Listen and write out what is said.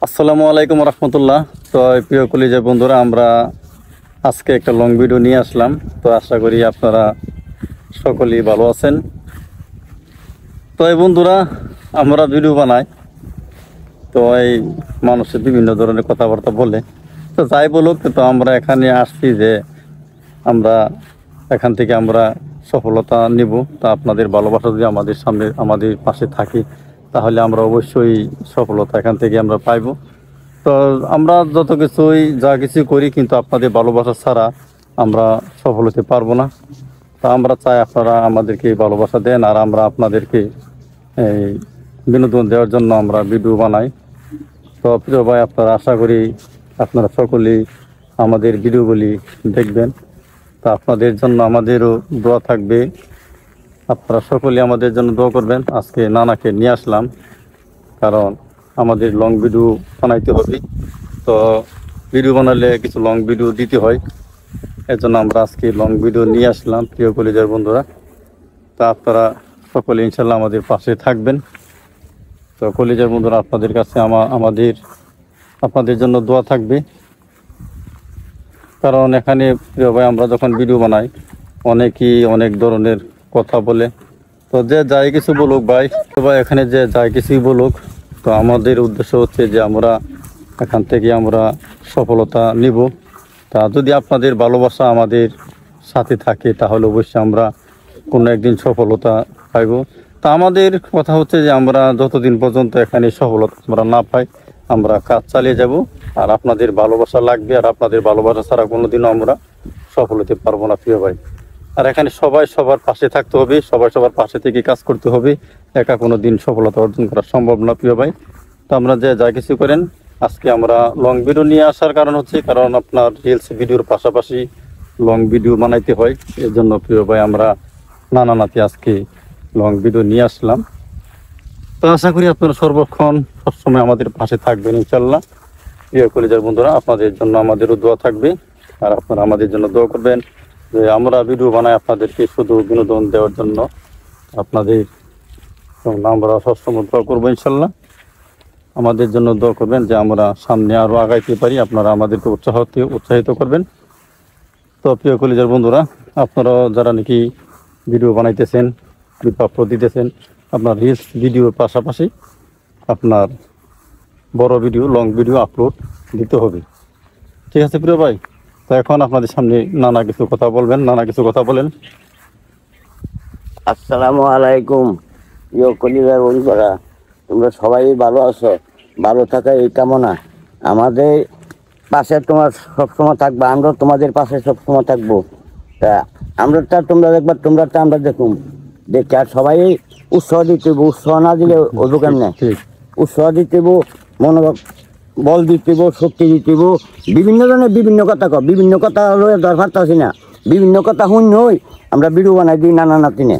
আসসালামু আলাইকুম রহমতুল্লাহ। তো প্রিয় কলিজা বন্ধুরা, আমরা আজকে একটা লং ভিডিও নিয়ে আসলাম। তো আশা করি আপনারা সকলেই ভালো আছেন। তো এই বন্ধুরা, আমরা ভিডিও বানাই, তো এই মানুষের বিভিন্ন ধরনের কথাবার্তা বলে, তো যাই বলুক, তো আমরা এখানে আসছি যে আমরা এখান থেকে আমরা সফলতা নিব। তা আপনাদের ভালোবাসা যদি আমাদের সামনে আমাদের পাশে থাকে, তাহলে আমরা অবশ্যই সফলতা এখান থেকে আমরা পাইব। তো আমরা যত কিছুই যা কিছু করি, কিন্তু আপনাদের ভালোবাসা ছাড়া আমরা সফল হতে পারবো না। তা আমরা চাই আপনারা আমাদেরকে ভালোবাসা দেন, আর আমরা আপনাদেরকে এই বিনোদন দেওয়ার জন্য আমরা ভিডিও বানাই। তো প্রিয় ভাই, আপনারা আশা করি আপনারা সকলেই আমাদের ভিডিওগুলি দেখবেন। তা আপনাদের জন্য আমাদেরও দোয়া থাকবে, আপনারা সকলেই আমাদের জন্য দোয়া করবেন। আজকে নানাকে নিয়ে আসলাম, কারণ আমাদের লং ভিডিও বানাইতে হবে। তো ভিডিও বানালে কিছু লং ভিডিও দিতে হয়, এর জন্য আমরা আজকে লং ভিডিও নিয়ে আসলাম প্রিয় কলিজার বন্ধুরা। তা আপনারা সকলে ইনশাল্লাহ আমাদের পাশে থাকবেন। তো কলিজার বন্ধুরা, আপনাদের কাছে আপনাদের জন্য দোয়া থাকবে, কারণ এখানে প্রিয় ভাই আমরা যখন ভিডিও বানাই অনেকেই অনেক ধরনের কথা বলে। তো যে যাই কিছু বলুক ভাই, তো ভাই এখানে যে যাই কিছুই বলুক, তো আমাদের উদ্দেশ্য হচ্ছে যে আমরা এখান থেকে আমরা সফলতা নিব। তা যদি আপনাদের ভালোবাসা আমাদের সাথে থাকে, তাহলে অবশ্যই আমরা কোনো একদিন সফলতা পাইব। তা আমাদের কথা হচ্ছে যে আমরা যতদিন পর্যন্ত এখানে সফলতা আমরা না পাই, আমরা কাজ চালিয়ে যাব। আর আপনাদের ভালোবাসা লাগবে, আর আপনাদের ভালোবাসা ছাড়া কোনোদিনও আমরা সফল হতে পারবো না প্রিয় ভাই। আর এখানে সবাই সবার পাশে থাকতে হবে, সবাই সবার পাশে থেকে কাজ করতে হবে। একা কোনো দিন সফলতা অর্জন করা সম্ভব না প্রিয় ভাই। তো আমরা যে যা কিছু করেন, আজকে আমরা লং ভিডিও নিয়ে আসার কারণ হচ্ছে, কারণ আপনার রিলস ভিডিওর পাশাপাশি লং ভিডিও বানাইতে হয়। এর জন্য প্রিয় ভাই আমরা নাতি আজকে লং ভিডিও নিয়ে আসলাম। তো আশা করি আপনারা সর্বক্ষণ সবসময় আমাদের পাশে থাকবেন ইনশাল্লাহ। প্রিয় কলিজার বন্ধুরা, আপনাদের জন্য আমাদেরও দোয়া থাকবে, আর আপনারা আমাদের জন্য দোয়া করবেন যে আমরা ভিডিও বানাই আপনাদেরকে শুধু বিনোদন দেওয়ার জন্য। আপনাদের আমরা সবসময় দোয়া করবো ইনশাল্লাহ। আমাদের জন্য দোয়া করবেন যে আমরা সামনে আরও আগাইতে পারি, আপনারা আমাদেরকে উৎসাহিত করবেন। তো প্রিয় কলিজার বন্ধুরা, আপনারা যারা নাকি ভিডিও বানাইতেছেন, আপলোড দিতেছেন, আপনার রিলস ভিডিওর পাশাপাশি আপনার বড় ভিডিও লং ভিডিও আপলোড দিতে হবে। ঠিক আছে প্রিয় ভাই? তো এখন আপনাদের সামনে নানা কিছু কথা বলেন। আসসালামু আলাইকুম প্রিয় কলিজার বন্ধুরা, তোমরা সবাই ভালো আছো? ভালো থাকা এই কামনা। আমাদের পাশে তোমার সবসময় থাকবে, আমরা তোমাদের পাশে সবসময় থাকবো। তা তোমরা দেখবা, আমরা দেখুন দেখে, আর সবাই উৎসাহ দিতে হইব। উৎসাহ না দিলে ওইব কেমনে? উৎসাহ দিতে হইব, মনোভাব বল দিতে হইব, শক্তি দিতে হইব। বিভিন্ন ধরনের বিভিন্ন কথা লয়ে দরকার তো আছি না, বিভিন্ন কথা শুন হই আমরা ভিডিও বানাই দিই নাতিনে।